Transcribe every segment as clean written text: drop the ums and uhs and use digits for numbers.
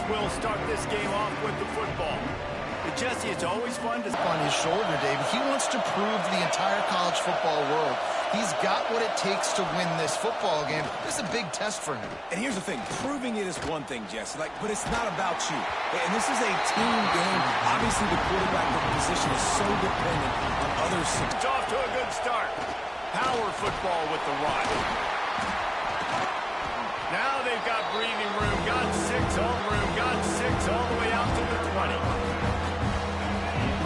will start this game off with the football. But Jesse, it's always fun to... On his shoulder, David. He wants to prove to the entire college football world he's got what it takes to win this football game. This is a big test for him. And here's the thing. Proving it is one thing, Jesse. But it's not about you. And this is a team game. Obviously, the quarterback position is so dependent on other... It's off to a good start. Power football with the run. Now they've got breathing room. Got 6 all room. Got 6 all the way out to the 20.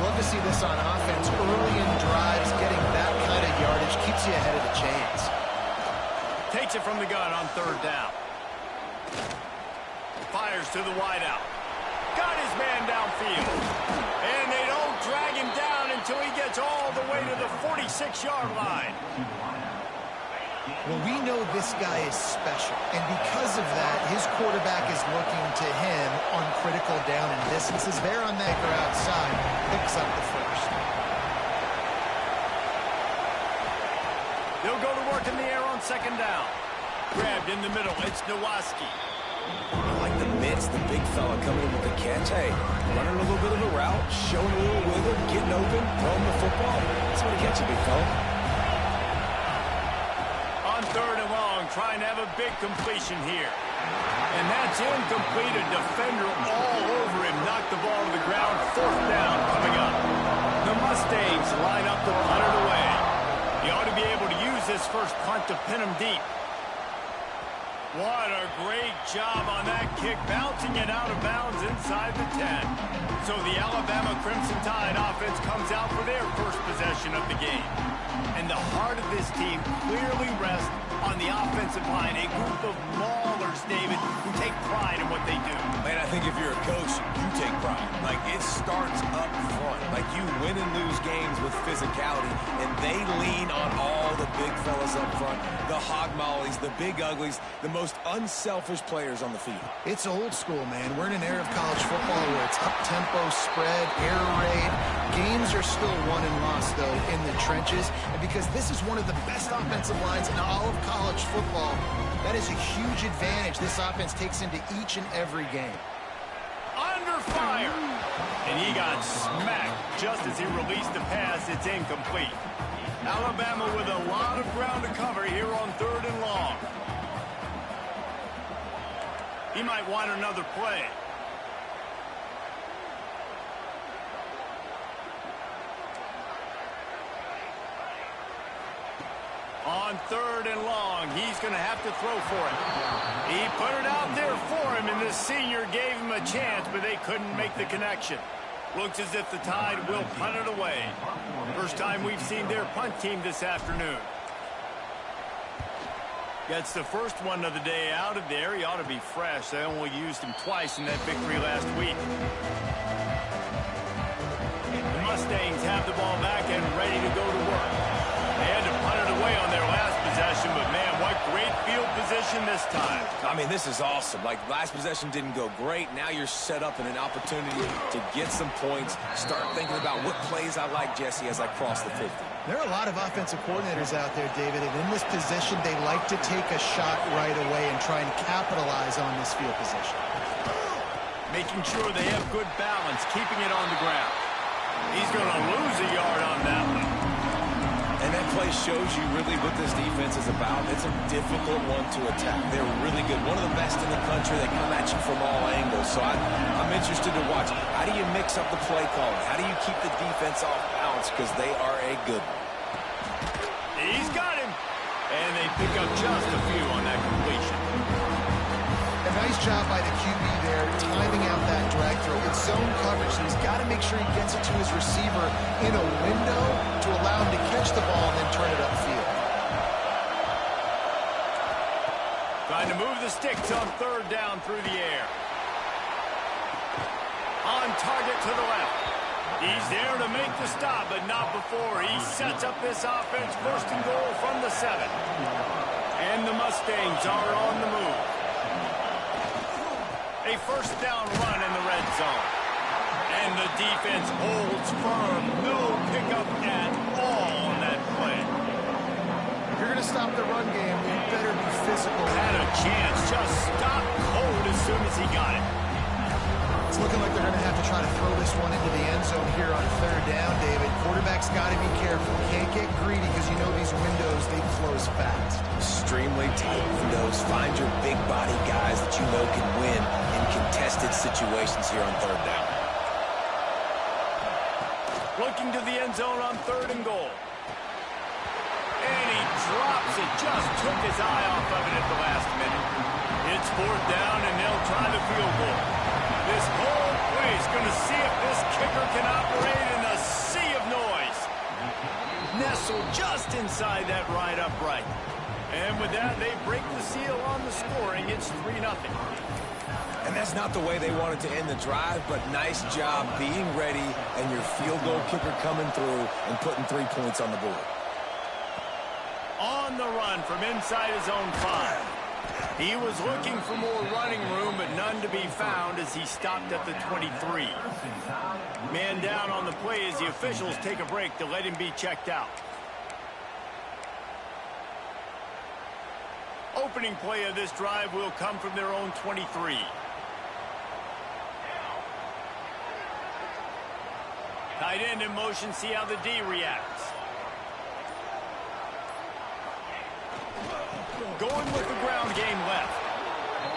Love to see this on offense. Early in drives, getting that kind of yardage keeps you ahead of the chains. Takes it from the gun on 3rd down. Fires to the wideout. Got his man downfield. And they don't drag him down until he gets all the way to the 46-yard line. Well, we know this guy is special, and because of that, his quarterback is looking to him on critical down and distances. There on that or outside, picks up the first. They'll go to work in the air on 2nd down. Grabbed in the middle, it's Nowaski. I like the mitts, the big fella coming in with the catch. Hey, running a little bit of a route, showing a little wiggle, getting open, throwing the football. That's what he gets you, big fella. 3rd and long, trying to have a big completion here. And that's incomplete. A defender all over him. Knocked the ball to the ground. 4th down coming up. The Mustangs line up to punt it away. He ought to be able to use this first punt to pin him deep. What a great job on that kick, bouncing it out of bounds inside the 10. So the Alabama Crimson Tide offense comes out for their first possession of the game. And the heart of this team clearly rests on the offensive line, a group of maulers, David, who take pride in what they do. Man, I think if you're a coach, you take pride. Like, it starts up front. Like, you win and lose games with physicality, and they lean on all the big fellas up front, the hog mollies, the big uglies, the most unselfish players on the field. It's old school, man. We're in an era of college football where it's up-tempo, spread, air raid. Games are still won and lost, though, in the trenches. And because this is one of the best offensive lines in all of college football, that is a huge advantage this offense takes into each and every game. Under fire! And he got smacked just as he released the pass. It's incomplete. Alabama with a lot of ground to cover here on 3rd and long. He might want another play. On 3rd and long, he's going to have to throw for it. He put it out there for him, and the senior gave him a chance, but they couldn't make the connection. Looks as if the Tide will punt it away. First time we've seen their punt team this afternoon. Gets the first one of the day out of there. He ought to be fresh. They only used him twice in that victory last week. The Mustangs have the ball back and ready to go to work. They had to punt it away on their last possession, but man, what great field position this time. I mean, this is awesome. Like, last possession didn't go great. Now you're set up in an opportunity to get some points. Start thinking about what plays I like, Jesse, as I cross the 50. There are a lot of offensive coordinators out there, David, and in this position, they like to take a shot right away and try and capitalize on this field position. Making sure they have good balance, keeping it on the ground. He's going to lose a yard on that one. And that play shows you really what this defense is about. It's a difficult one to attack. They're really good. One of the best in the country. They come at you from all angles. So I'm interested to watch. How do you mix up the play calling? How do you keep the defense off balance? Because they are a good one. He's got him. And they pick up just a few on that completion. A nice job by the QB there, timing out that drag throw. It's zone coverage, so he's got to make sure he gets it to his receiver in a window to allow him to catch the ball and then turn it upfield. Trying to move the sticks on 3rd down through the air. On target to the left. He's there to make the stop, but not before. He sets up this offense, 1st and goal from the 7. And the Mustangs are on the move. A 1st down run in the red zone. And the defense holds firm. No pickup at all on that play. If you're going to stop the run game, you better be physical. Had a chance, just stopped cold as soon as he got it. It's looking like they're going to have to try to throw this one into the end zone here on third down, David. Quarterback's got to be careful. Can't get greedy because you know these windows, they close fast. Extremely tight windows. Find your big body guys that you know can win in contested situations here on third down. Looking to the end zone on 3rd and goal. And he drops it. Just took his eye off of it at the last minute. It's 4th down, and they'll try the field goal. This whole place going to see if this kicker can operate in the sea of noise. Nestled just inside that right upright. And with that, they break the seal on the scoring. It's 3-0. And that's not the way they wanted to end the drive, but nice job being ready and your field goal kicker coming through and putting 3 points on the board. On the run from inside his own 5. He was looking for more running room, but none to be found as he stopped at the 23. Man down on the play as the officials take a break to let him be checked out. Opening play of this drive will come from their own 23. Tight end in motion, see how the D reacts. Going with the ground game left.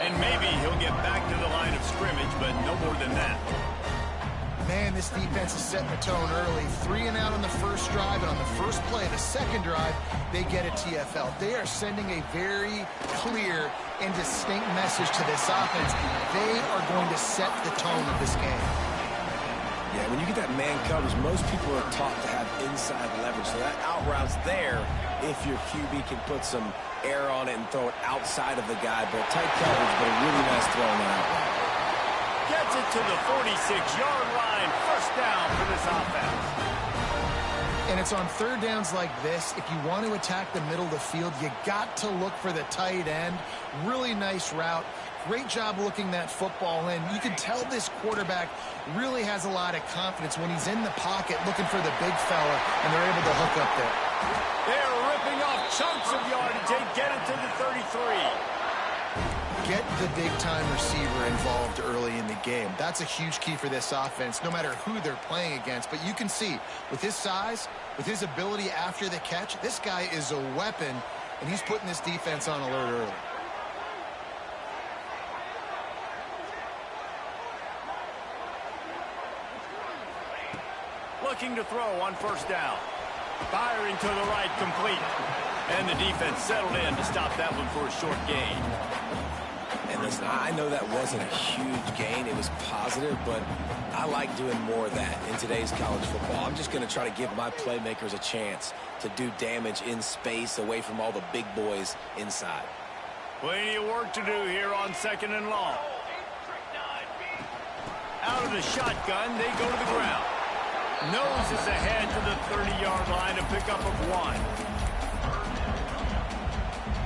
And maybe he'll get back to the line of scrimmage, but no more than that. Man, this defense is setting the tone early. 3 and out on the first drive, and on the first play of the second drive, they get a TFL. They are sending a very clear and distinct message to this offense. They are going to set the tone of this game. Yeah, when you get that man coverage, most people are taught to have inside leverage. So that out route's there if your QB can put some air on it and throw it outside of the guy. But tight coverage, but a really nice throw on that. Gets it to the 46-yard line. First down for this offense. And it's on third downs like this. If you want to attack the middle of the field, you got to look for the tight end. Really nice route. Great job looking that football in. You can tell this quarterback really has a lot of confidence when he's in the pocket looking for the big fella, and they're able to hook up there. They're ripping off chunks of yardage. They get it to the 33. Get the big-time receiver involved early in the game. That's a huge key for this offense, no matter who they're playing against. But you can see, with his size, with his ability after the catch, this guy is a weapon, and he's putting this defense on alert early. Looking to throw on first down. Firing to the right, complete. And the defense settled in to stop that one for a short gain. And listen, I know that wasn't a huge gain. It was positive, but I like doing more of that in today's college football. I'm just going to try to give my playmakers a chance to do damage in space away from all the big boys inside. Plenty of work to do here on 2nd and long. Out of the shotgun, they go to the ground. Noses ahead to the 30-yard line, a pickup of 1.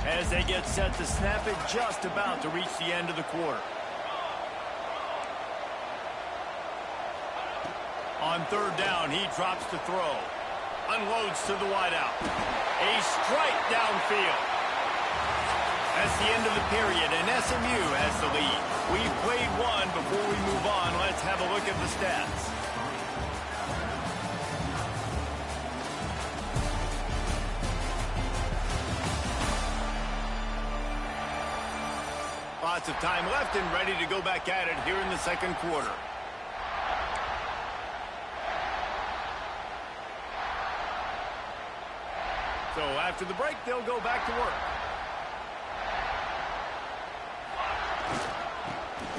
As they get set to snap it, just about to reach the end of the quarter. On third down, he drops to throw. Unloads to the wideout. A strike downfield. That's the end of the period, and SMU has the lead. We've played one. Before we move on, let's have a look at the stats. Lots of time left and ready to go back at it here in the second quarter. So after the break, they'll go back to work.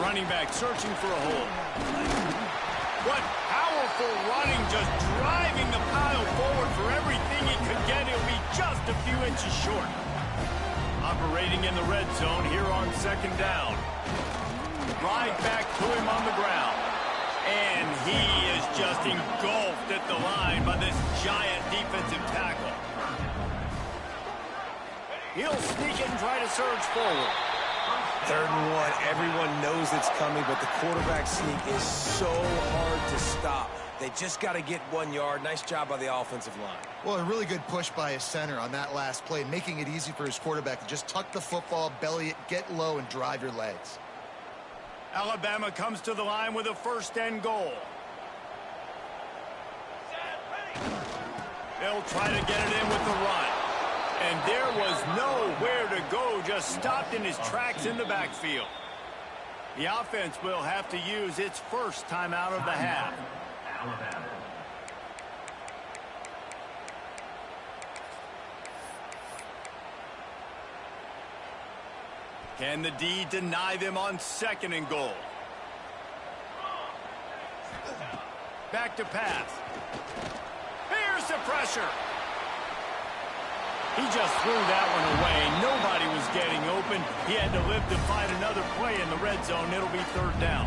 Running back searching for a hole. What powerful running, just driving the pile forward for everything he could get. He'll be just a few inches short. Operating in the red zone here on 2nd down. Right back to him on the ground. And he is just engulfed at the line by this giant defensive tackle. He'll sneak it and try to surge forward. 3rd and 1. Everyone knows it's coming, but the quarterback sneak is so hard to stop. They just got to get 1 yard. Nice job by the offensive line. Well, a really good push by his center on that last play, making it easy for his quarterback to just tuck the football, belly it, get low, and drive your legs. Alabama comes to the line with a first and goal. They'll try to get it in with the run. And there was nowhere to go, just stopped in his tracks in the backfield. The offense will have to use its first timeout of the half. Can the D deny them on second and goal? Back to pass. Here's the pressure. He just threw that one away. Nobody was getting open. He had to live to fight another play in the red zone. It'll be third down.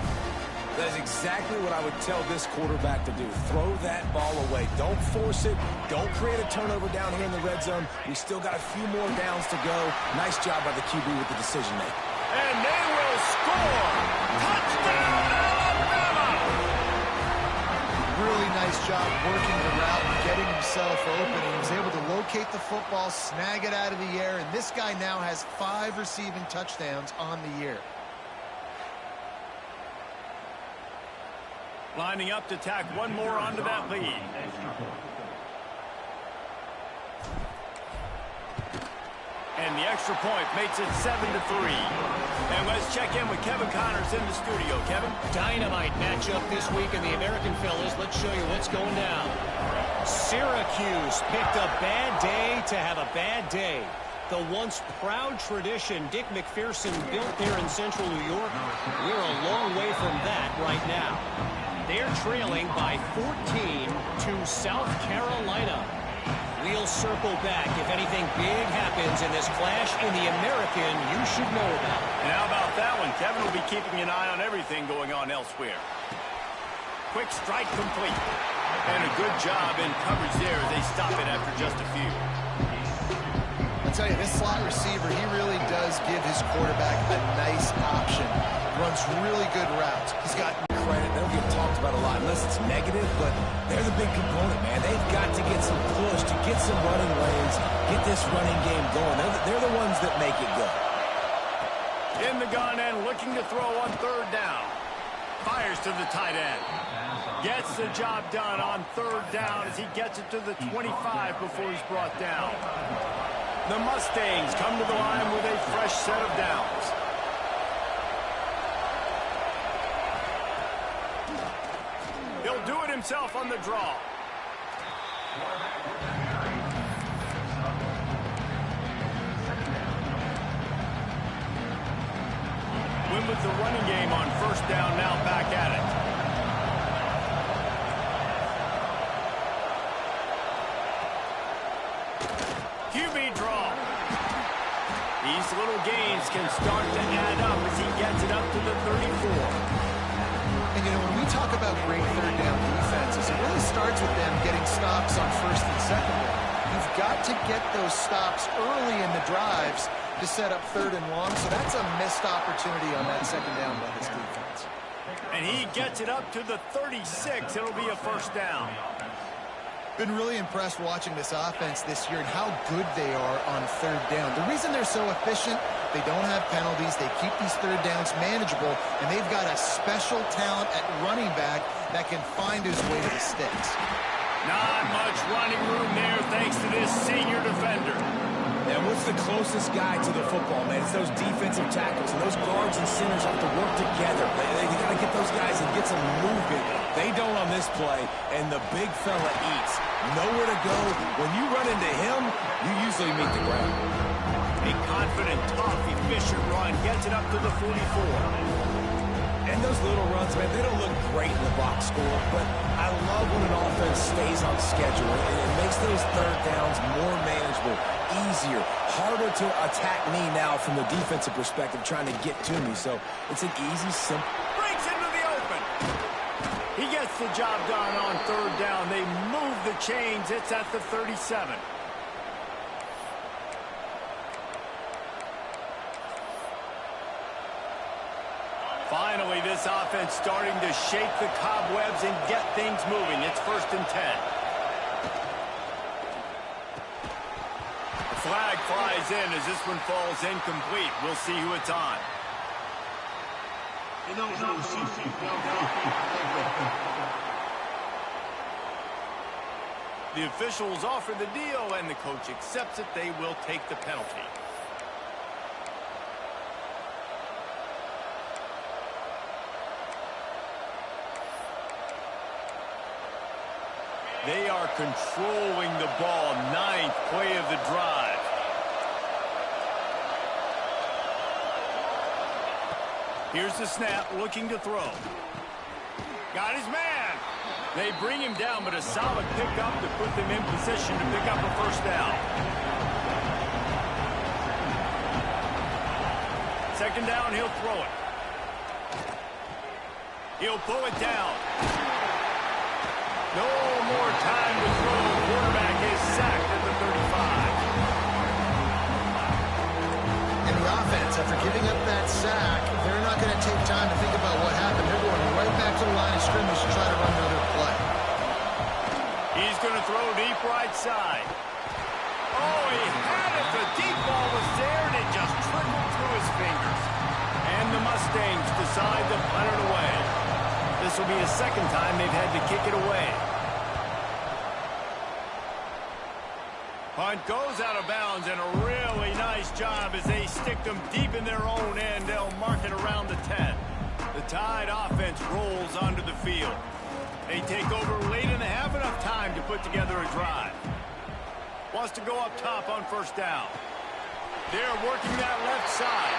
That is exactly what I would tell this quarterback to do. Throw that ball away. Don't force it. Don't create a turnover down here in the red zone. We still got a few more downs to go. Nice job by the QB with the decision making. And they will score. Touchdown, Alabama! Really nice job working the route and getting himself open. He was able to locate the football, snag it out of the air, and this guy now has 5 receiving touchdowns on the year. Lining up to tack one more onto that lead. And the extra point makes it 7-3. And let's check in with Kevin Connors in the studio. Kevin? Dynamite matchup this week in the American, fellas. Let's show you what's going down. Syracuse picked a bad day to have a bad day. The once proud tradition Dick McPherson built there in central New York, we're a long way from that right now. They're trailing by 14 to South Carolina. We'll circle back if anything big happens in this clash in the American you should know about. And how about that one? Kevin will be keeping an eye on everything going on elsewhere. Quick strike complete. And a good job in coverage there as they stop it after just a few. I'll tell you, this slot receiver, he really does give his quarterback a nice option. Runs really good routes. He's got credit. They don't get talked about a lot unless it's negative, but they're the big component, man. They've got to get some push, to get some running lanes, get this running game going. They're the ones that make it go. In the gun and looking to throw on third down. Fires to the tight end. Gets the job done on third down as he gets it to the 25 before he's brought down. The Mustangs come to the line with a fresh set of downs. He'll do it himself on the draw. Win with the running game on first down, now back at it. QB draw. These little gains can start to add up as he gets it up to the 34. And, you know, when we talk about great third down defenses, it really starts with them getting stops on first and second down. You've got to get those stops early in the drives to set up third and long, so that's a missed opportunity on that second down by this defense. And he gets it up to the 36. It'll be a first down. Been really impressed watching this offense this year and how good they are on third down. The reason they're so efficient, they don't have penalties, they keep these third downs manageable, and they've got a special talent at running back that can find his way to the sticks. Not much running room there thanks to this senior defender. And what's the closest guy to the football, man? It's those defensive tackles, and those guards and centers have to work together. They got to get those guys and get some movement. They don't on this play, and the big fella eats. Nowhere to go. When you run into him, you usually meet the ground. A confident, tough, efficient run gets it up to the 44. And those little runs, man, they don't look great in the box score, but I love when an offense stays on schedule, and it makes those third downs more manageable, easier, harder to attack me now from the defensive perspective trying to get to me. So it's an easy, simple. Breaks into the open. He gets the job done on third down. They move the chains. It's at the 37. Finally, this offense starting to shake the cobwebs and get things moving. It's first and 10. The flag flies in as this one falls incomplete. We'll see who it's on. The officials offer the deal, and the coach accepts it. They will take the penalty. They are controlling the ball. Ninth play of the drive. Here's the snap, looking to throw. Got his man. They bring him down, but a solid pickup to put them in position to pick up a first down. Second down, he'll throw it. He'll pull it down. No more time to throw. The quarterback is sacked at the 35. And the offense, after giving up that sack, they're not going to take time to think about what happened. They're going right back to the line of scrimmage to try to run another play. He's going to throw deep right side. Oh, he had it. The deep ball was there, and it just trickled through his fingers. And the Mustangs decide to punt it away. This will be the second time they've had to kick it away. Punt goes out of bounds, and a really nice job as they stick them deep in their own end. They'll mark it around the 10. The Tide offense rolls onto the field. They take over late in the half, enough time to put together a drive. Wants to go up top on first down. They're working that left side.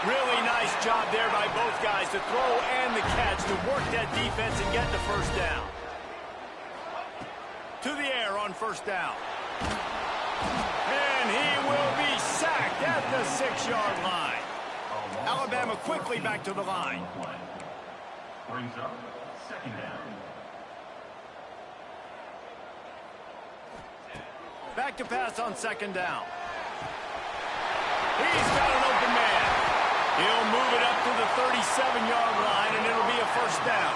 Really nice job there by both guys to throw and the catch to work that defense and get the first down. To the air on first down. And he will be sacked at the 6-yard line. Alabama quickly back to the line. Brings up second down. Back to pass on second down. He's got an open man. He'll move it up to the 37-yard line, and it'll be a first down.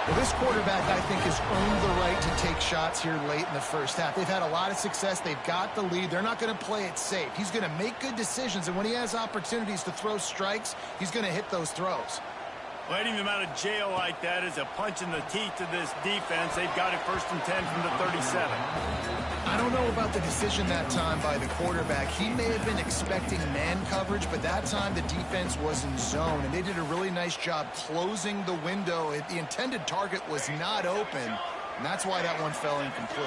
Well, this quarterback, I think, has earned the right to take shots here late in the first half. They've had a lot of success. They've got the lead. They're not going to play it safe. He's going to make good decisions, and when he has opportunities to throw strikes, he's going to hit those throws. Letting them out of jail like that is a punch in the teeth to this defense. They've got it first and 10 from the 37. I don't know about the decision that time by the quarterback. He may have been expecting man coverage, but that time the defense was in zone, and they did a really nice job closing the window. The intended target was not open, and that's why that one fell incomplete.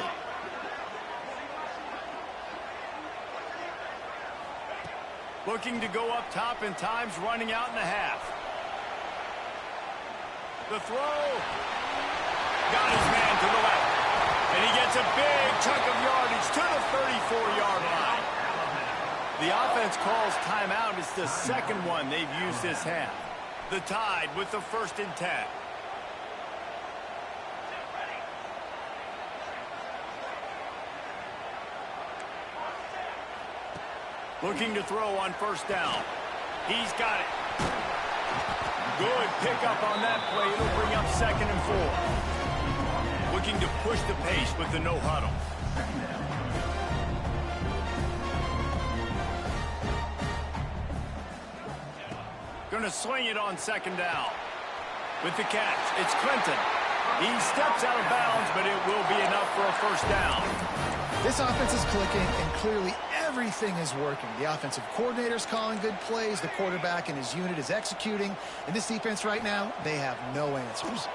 Looking to go up top, and time's running out in the half. The throw. Got his man to the left. And he gets a big chunk of yardage to the 34-yard line. The offense calls timeout. It's the second one they've used this half. The Tide with the first and 10. Looking to throw on first down. He's got it. Good pickup on that play. It'll bring up second and 4. Looking to push the pace with the no huddle. Going to swing it on second down. With the catch, it's Clinton. He steps out of bounds, but it will be enough for a first down. This offense is clicking, and clearly everything is working. The offensive coordinator's calling good plays. The quarterback and his unit is executing. And this defense right now, they have no answers.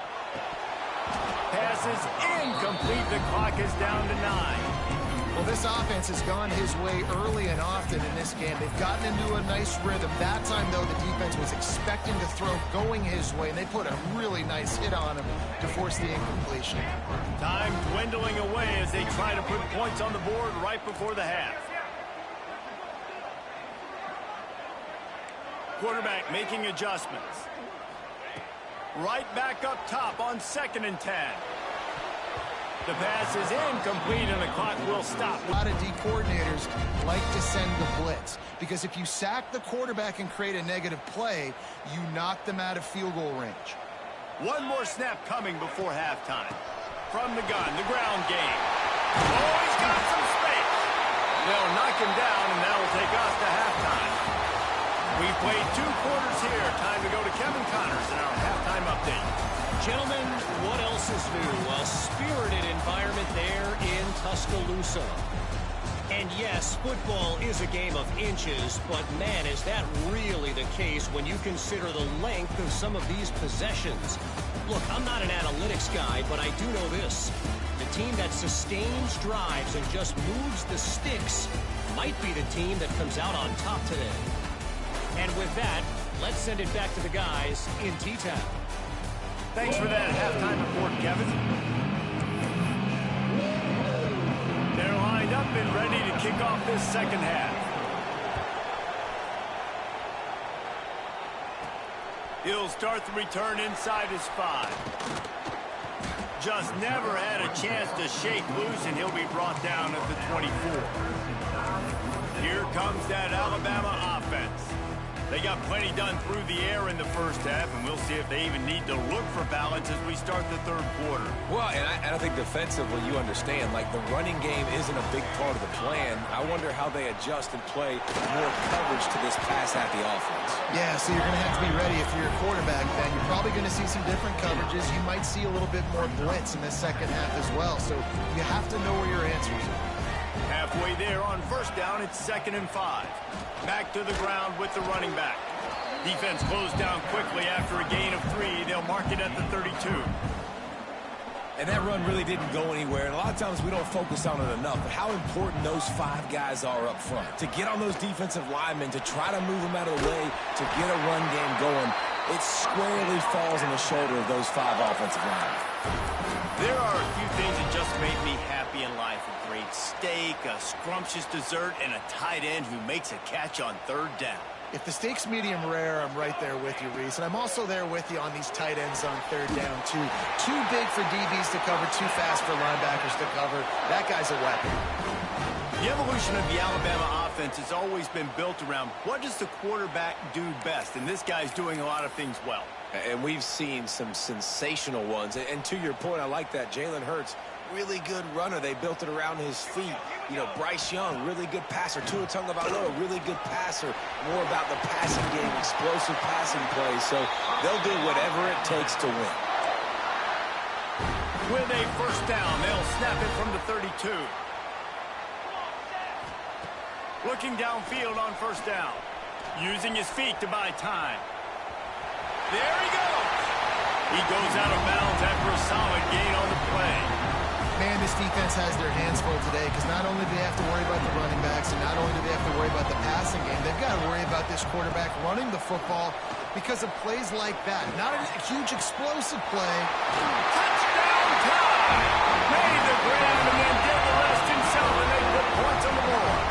Pass is incomplete. The clock is down to 9. Well, this offense has gone his way early and often in this game. They've gotten into a nice rhythm. That time, though, the defense was expecting to throw going his way, and they put a really nice hit on him to force the incompletion. Time dwindling away as they try to put points on the board right before the half. Quarterback making adjustments. Right back up top on second and 10. The pass is incomplete, and the clock will stop. A lot of D coordinators like to send the blitz, because if you sack the quarterback and create a negative play, you knock them out of field goal range. One more snap coming before halftime. From the gun, the ground game. Oh, he's got some space. They'll knock him down, and that will take us to halftime. We played 2 quarters here. Time to go to Kevin Connors in our halftime update. Gentlemen, what else is new? A spirited environment there in Tuscaloosa. And yes, football is a game of inches, but man, is that really the case when you consider the length of some of these possessions. Look, I'm not an analytics guy, but I do know this. The team that sustains drives and just moves the sticks might be the team that comes out on top today. And with that, let's send it back to the guys in T-Town. Thanks for that halftime report, Kevin. They're lined up and ready to kick off this second half. He'll start the return inside his 5. Just never had a chance to shake loose, and he'll be brought down at the 24. Here comes that Alabama offense. They got plenty done through the air in the first half, and we'll see if they even need to look for balance as we start the third quarter. Well, and I think defensively, you understand, like the running game isn't a big part of the plan. I wonder how they adjust and play more coverage to this pass-happy offense. Yeah, so you're going to have to be ready if you're a quarterback, then. You're probably going to see some different coverages. You might see a little bit more blitz in the second half as well, so you have to know where your answers are. Halfway there on first down, it's 2nd and 5. Back to the ground with the running back. Defense closed down quickly after a gain of 3. They'll mark it at the 32. And that run really didn't go anywhere. And a lot of times we don't focus on it enough. But how important those 5 guys are up front. To get on those defensive linemen, to try to move them out of the way, to get a run game going, it squarely falls on the shoulder of those 5 offensive linemen. There are a few things that just make me happy in life. A great steak, a scrumptious dessert, and a tight end who makes a catch on 3rd down. If the steak's medium rare, I'm right there with you, Reese. And I'm also there with you on these tight ends on 3rd down, too. Too big for DBs to cover, too fast for linebackers to cover. That guy's a weapon. The evolution of the Alabama offense has always been built around what does the quarterback do best, and this guy's doing a lot of things well. And we've seen some sensational ones. And to your point, I like that. Jalen Hurts, really good runner. They built it around his feet. You know, Bryce Young, really good passer. Tua Tagovailoa, really good passer. More about the passing game, explosive passing plays. So they'll do whatever it takes to win. With a first down, they'll snap it from the 32. Looking downfield on first down. Using his feet to buy time. There he goes. He goes out of bounds after a solid gain on the play. Man, this defense has their hands full today because not only do they have to worry about the running backs and not only do they have to worry about the passing game, they've got to worry about this quarterback running the football because of plays like that. Not a huge explosive play. Touchdown time! Made the grab and then did the rest himself, and they put points on the board.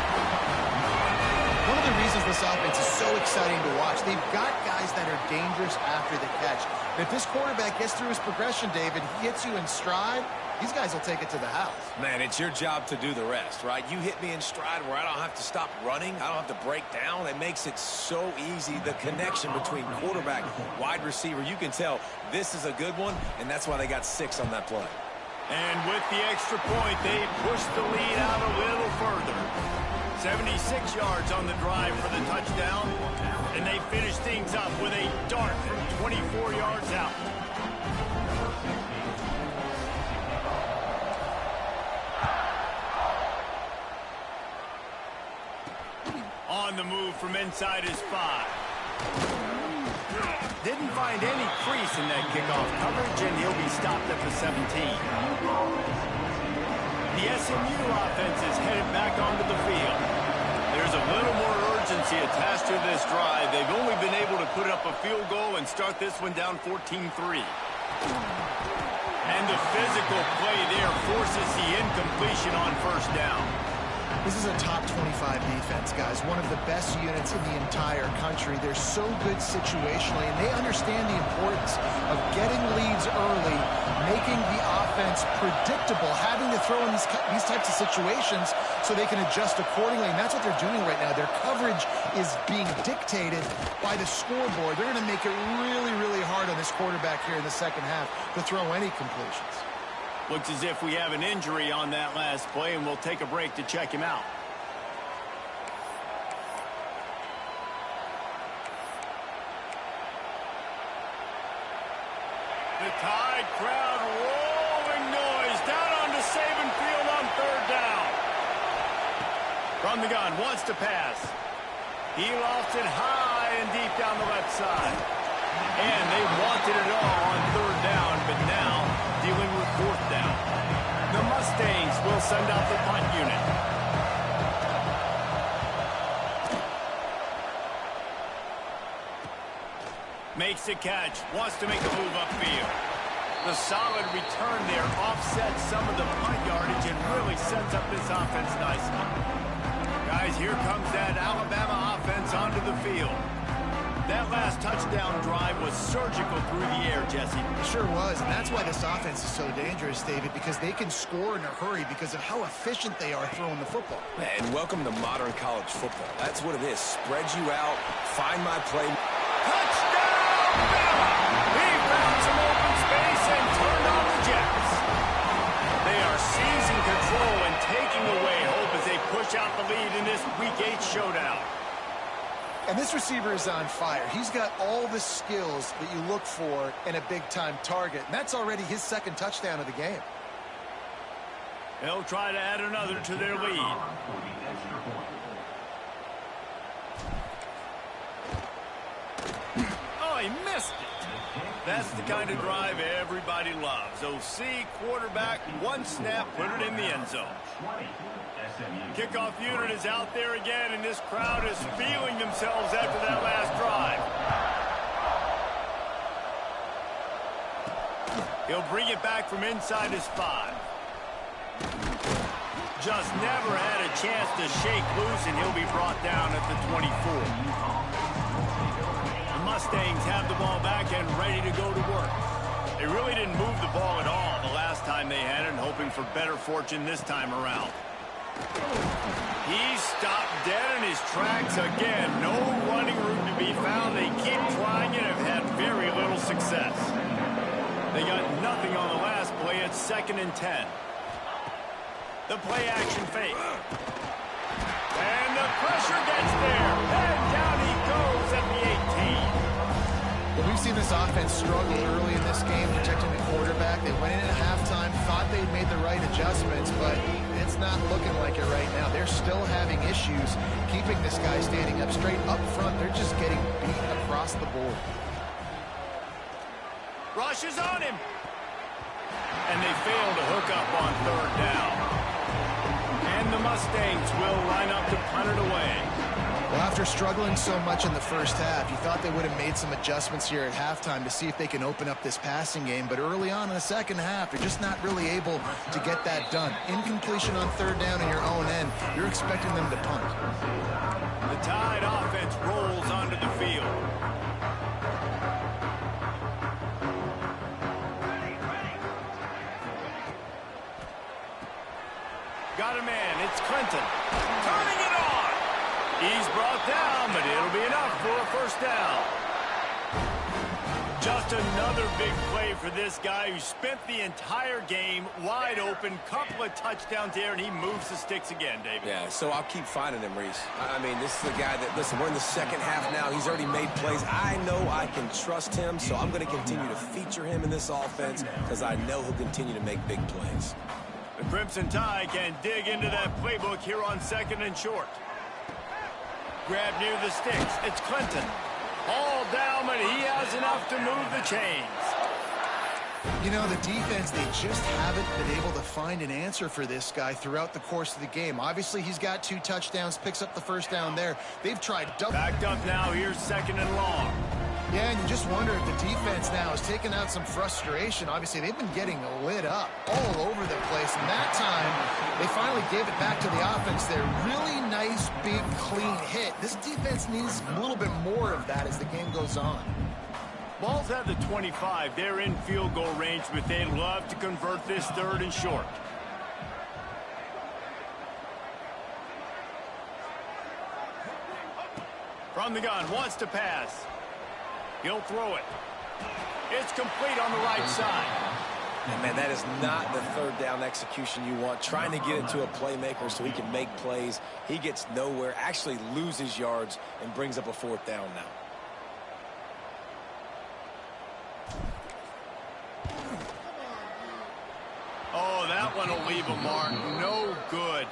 One of the reasons this offense is so exciting to watch, they've got guys that are dangerous after the catch. And if this quarterback gets through his progression, David, he hits you in stride, these guys will take it to the house. Man, it's your job to do the rest, right? You hit me in stride where I don't have to stop running. I don't have to break down. It makes it so easy. The connection between quarterback, wide receiver, you can tell this is a good one, and that's why they got 6 on that play. And with the extra point, they push the lead out a little further. 76 yards on the drive for the touchdown, and they finish things up with a dart from 24 yards out. On the move from inside his 5. Didn't find any crease in that kickoff coverage, and he'll be stopped at the 17. The SMU offense is headed back onto the field. There's a little more urgency attached to this drive. They've only been able to put up a field goal and start this one down 14-3. And the physical play there forces the incompletion on first down. This is a top 25 defense, guys. One of the best units in the entire country. They're so good situationally, and they understand the importance of getting leads early, making the offense predictable, having to throw in these types of situations so they can adjust accordingly, and that's what they're doing right now. Their coverage is being dictated by the scoreboard. They're going to make it really, really hard on this quarterback here in the second half to throw any completions. Looks as if we have an injury on that last play, and we'll take a break to check him out. The Tide crowd rolling noise down onto Saban Field on third down. From the gun, wants to pass. He lofts it high and deep down the left side. And they wanted it all on third down, but now dealing with fourth down. The Mustangs will send out the punt unit. Makes the catch, wants to make a move upfield. The solid return there offsets some of the punt yardage and really sets up this offense nicely. Guys, here comes that Alabama offense onto the field. That last touchdown drive was surgical through the air, Jesse. It sure was, and that's why this offense is so dangerous, David, because they can score in a hurry because of how efficient they are throwing the football. And welcome to modern college football. That's what it is. Spread you out, find my play. Touchdown, Bama! He found some open space and turned on the Jets. They are seizing control and taking away hope as they push out the lead in this Week 8 showdown. And this receiver is on fire. He's got all the skills that you look for in a big-time target. And that's already his second touchdown of the game. They'll try to add another to their lead. Oh, he missed it. That's the kind of drive everybody loves. OC, quarterback, one snap, put it in the end zone. Kickoff unit is out there again, and this crowd is feeling themselves after that last drive. He'll bring it back from inside his 5. Just never had a chance to shake loose, and he'll be brought down at the 24. The Mustangs have the ball back and ready to go to work. They really didn't move the ball at all the last time they had it, hoping for better fortune this time around. He stopped dead in his tracks again. No running room to be found. They keep trying and have had very little success. They got nothing on the last play. It's 2nd and 10. The play action fake. And the pressure gets there. And down he goes at the 18. Well, we've seen this offense struggle early in this game protecting the quarterback. They went in at halftime, thought they'd made the right adjustments, but it's not looking like it right now. They're still having issues keeping this guy standing up straight up front. They're just getting beat across the board. Rush is on him. And they fail to hook up on third down. And the Mustangs will line up to punt it away. Well, after struggling so much in the first half, you thought they would have made some adjustments here at halftime to see if they can open up this passing game. But early on in the second half, they're just not really able to get that done. Incompletion on third down in your own end, you're expecting them to punt. The Tide offense rolls onto the field. Got a man, it's Clinton. Turning it on. He's brought down, but it'll be enough for a first down. Just another big play for this guy who spent the entire game wide open. Couple of touchdowns there, and he moves the sticks again, David. Yeah, so I'll keep finding him, Reese. I mean, this is the guy that, listen, we're in the second half now. He's already made plays. I know I can trust him, so I'm going to continue to feature him in this offense because I know he'll continue to make big plays. The Crimson Tide can dig into that playbook here on 2nd and short. Grab near the sticks. It's Clinton. All down, but he has enough to move the chains. You know, the defense, they just haven't been able to find an answer for this guy throughout the course of the game. Obviously, he's got 2 touchdowns, picks up the first down there. They've tried double. Backed up now. Here's 2nd and long. Yeah, and you just wonder if the defense now is taking out some frustration. Obviously, they've been getting lit up all over the place. And that time, they finally gave it back to the offense there. Really nice, big, clean hit. This defense needs a little bit more of that as the game goes on. Ball's at the 25. They're in field goal range, but they'd love to convert this 3rd and short. From the gun, wants to pass. He'll throw it. It's complete on the right side. And, man, that is not the third down execution you want. Trying to get it to a playmaker so he can make plays. He gets nowhere, actually loses yards, and brings up a 4th down now. That one will leave a mark. No good.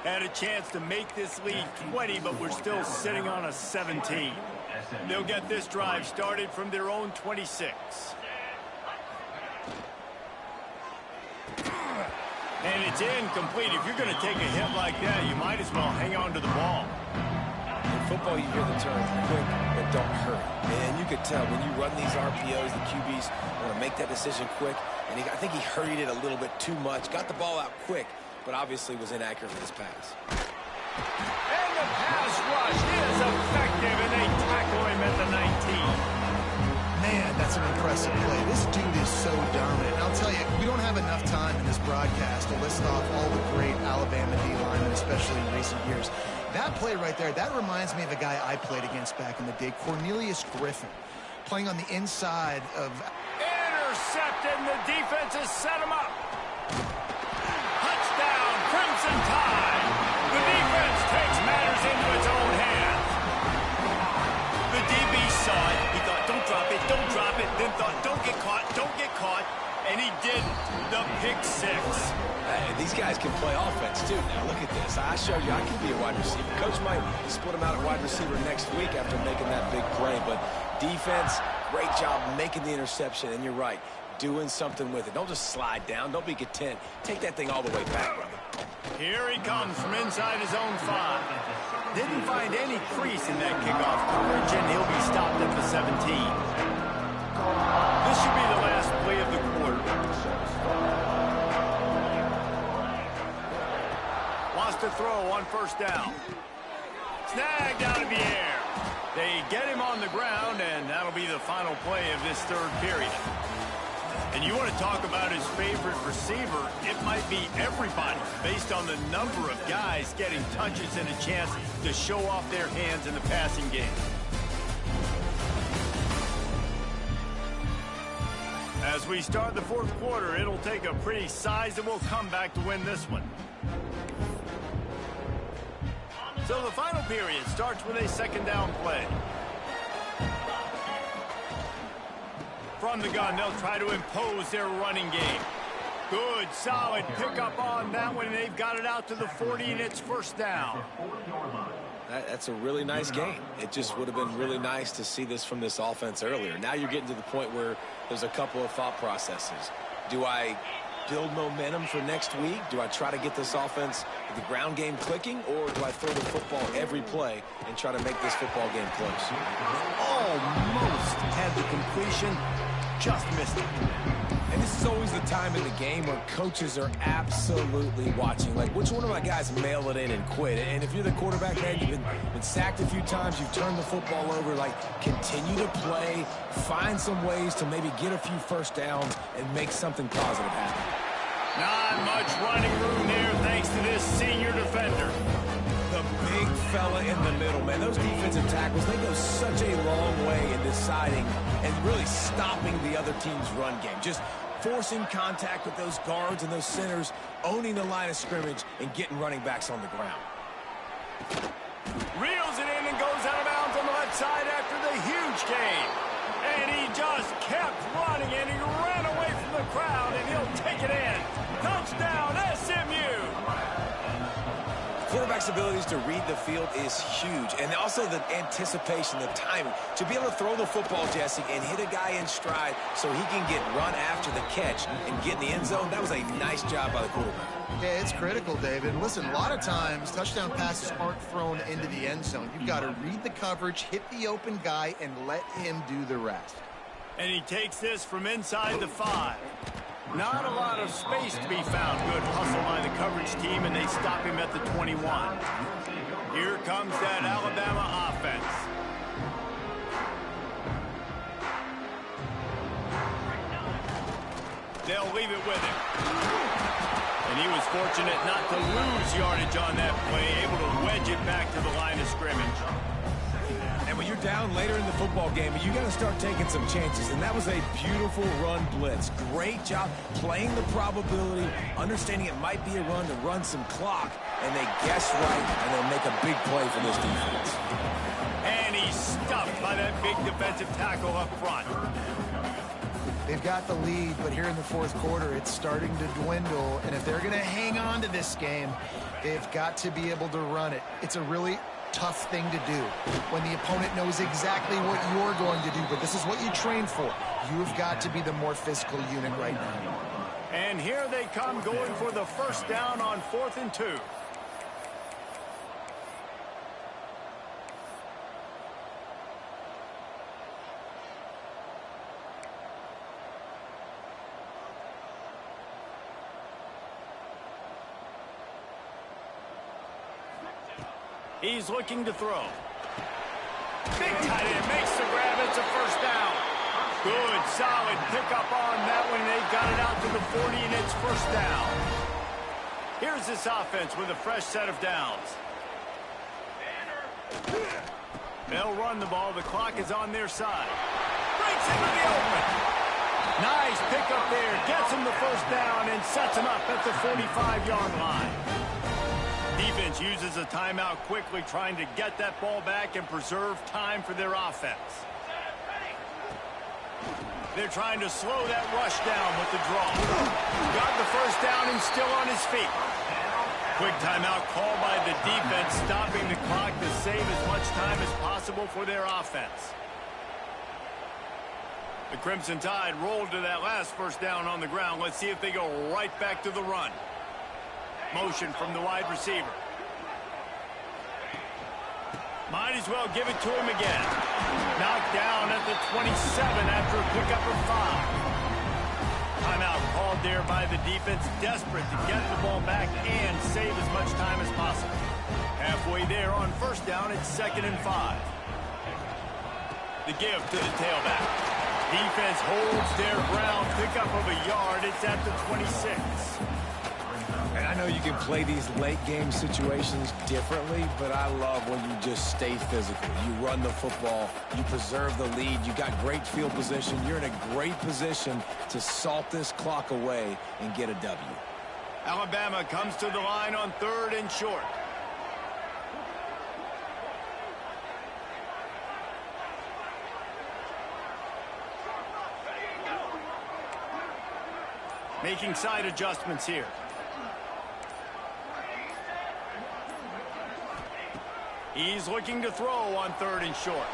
Had a chance to make this lead 20, but we're still sitting on a 17. They'll get this drive started from their own 26. And it's incomplete. If you're going to take a hit like that, you might as well hang on to the ball. In football, you hear the term quick, but don't hurry. And you could tell when you run these RPOs, the QBs want to make that decision quick. And I think he hurried it a little bit too much. Got the ball out quick, but obviously was inaccurate with his pass. And the pass rush is effective, and they tackle him at the 19. Man, that's an impressive play. This dude is so dominant. And I'll tell you, we don't have enough time in this broadcast to list off all the great Alabama D linemen, especially in recent years. That play right there, that reminds me of a guy I played against back in the day, Cornelius Griffin, playing on the inside of... Intercepted, and the defense has set him up. Touchdown, Crimson Tide. The defense takes matters into its own hands. The DB saw it. He thought, don't drop it. Then thought, don't get caught. And he didn't. The pick six. Hey, these guys can play offense, too. Now, look at this. I showed you I can be a wide receiver. Coach might split him out at wide receiver next week after making that big play. But defense, great job making the interception. And you're right, doing something with it. Don't just slide down. Don't be content. Take that thing all the way back, brother. Here he comes from inside his own 5. Didn't find any crease in that kickoff coverage, and he'll be stopped at the 17. This should be the last play of the quarter. Wants to throw on first down. Snagged out of the air. They get him on the ground, and that'll be the final play of this third period. And you want to talk about his favorite receiver, it might be everybody based on the number of guys getting touches and a chance to show off their hands in the passing game. As we start the fourth quarter, it'll take a pretty sizable comeback to win this one. So the final period starts with a second down play. From the gun, they'll try to impose their running game. Good, solid pickup on that one, and they've got it out to the 40, and it's first down. That's a really nice game. It just would have been really nice to see this from this offense earlier. Now you're getting to the point where there's a couple of thought processes. Do I build momentum for next week? Do I try to get this offense, the ground game clicking, or do I throw the football every play and try to make this football game close? Almost had the completion, just missed it. And this is always the time in the game where coaches are absolutely watching. Like, which one of my guys mail it in and quit? And if you're the quarterback, man, you've been sacked a few times, you've turned the football over, like, continue to play, find some ways to maybe get a few first downs and make something positive happen. Not much running room there thanks to this senior defender. The big fella in the middle, man. Those defensive tackles, they go such a long way in deciding and really stopping the other team's run game. Just forcing contact with those guards and those centers, owning the line of scrimmage, and getting running backs on the ground. Reels it in and goes out of bounds on the left side after the huge gain. And he just kept running, and he ran away from the crowd, and he'll take it in. Touchdown, SMU! Quarterback's abilities to read the field is huge, and also the anticipation, the timing. To be able to throw the football, Jesse, and hit a guy in stride so he can get run after the catch and get in the end zone, that was a nice job by the quarterback. Yeah, it's critical, David. Listen, a lot of times touchdown passes aren't thrown into the end zone. You've got to read the coverage, hit the open guy, and let him do the rest. And he takes this from inside the 5. Not a lot of space to be found. Good hustle by the coverage team, and they stop him at the 21. Here comes that Alabama offense. They'll leave it with him. And he was fortunate not to lose yardage on that play, able to wedge it back to the line of scrimmage. And when you're down later in the football game, you got to start taking some chances. And that was a beautiful run blitz. Great job playing the probability, understanding it might be a run to run some clock. And they guess right, and they'll make a big play for this defense. And he's stuffed by that big defensive tackle up front. They've got the lead, but here in the fourth quarter, it's starting to dwindle. And if they're going to hang on to this game, they've got to be able to run it. It's a really tough thing to do when the opponent knows exactly what you're going to do, but this is what you train for. You've got to be the more physical unit right now. And here they come, going for the first down on 4th and 2. He's looking to throw. Big tight end makes the grab. It's a first down. Good, solid pickup on that one. They got it out to the 40, and it's first down. Here's this offense with a fresh set of downs. They'll run the ball. The clock is on their side. Breaks into the open. Nice pickup there. Gets him the first down and sets him up at the 45-yard line. Defense uses a timeout quickly, trying to get that ball back and preserve time for their offense. They're trying to slow that rush down with the draw. Got the first down and still on his feet. Quick timeout called by the defense, stopping the clock to save as much time as possible for their offense. The Crimson Tide rolled to that last first down on the ground. Let's see if they go right back to the run. Motion from the wide receiver. Might as well give it to him again. Knocked down at the 27 after a pickup of 5. Timeout called there by the defense, desperate to get the ball back and save as much time as possible. Halfway there on first down, it's 2nd and 5. The give to the tailback. Defense holds their ground, pickup of a yard. It's at the 26. And I know you can play these late-game situations differently, but I love when you just stay physical. You run the football, you preserve the lead, you got great field position. You're in a great position to salt this clock away and get a W. Alabama comes to the line on 3rd and short. Making side adjustments here. He's looking to throw on 3rd and short.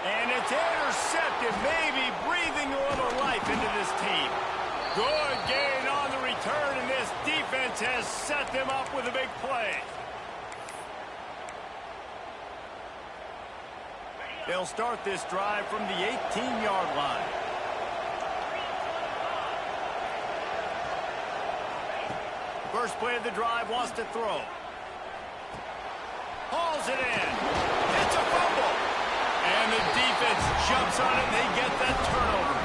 And it's intercepted, maybe breathing a little life into this team. Good gain on the return, and this defense has set them up with a big play. They'll start this drive from the 18-yard line. First play of the drive, wants to throw. Hauls it in. It's a fumble. And the defense jumps on it. They get that turnover.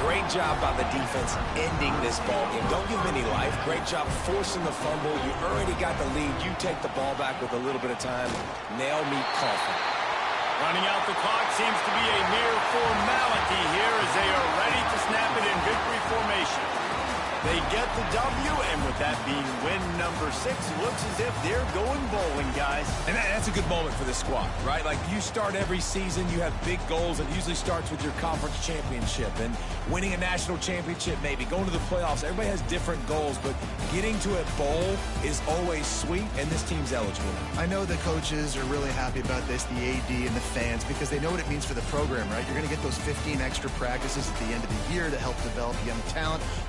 Great job by the defense ending this ball game. Don't give them any life. Great job forcing the fumble. You already got the lead. You take the ball back with a little bit of time. Nail meet coffin. Running out the clock seems to be a mere formality here as they are ready to snap it in victory formation. They get the W, and with that being win number 6, it looks as if they're going bowling, guys. And that's a good moment for this squad, right? Like, you start every season, you have big goals. It usually starts with your conference championship and winning a national championship, maybe going to the playoffs. Everybody has different goals, but getting to a bowl is always sweet, and this team's eligible. I know the coaches are really happy about this, the AD and the fans, because they know what it means for the program, right? You're going to get those 15 extra practices at the end of the year to help develop young talent.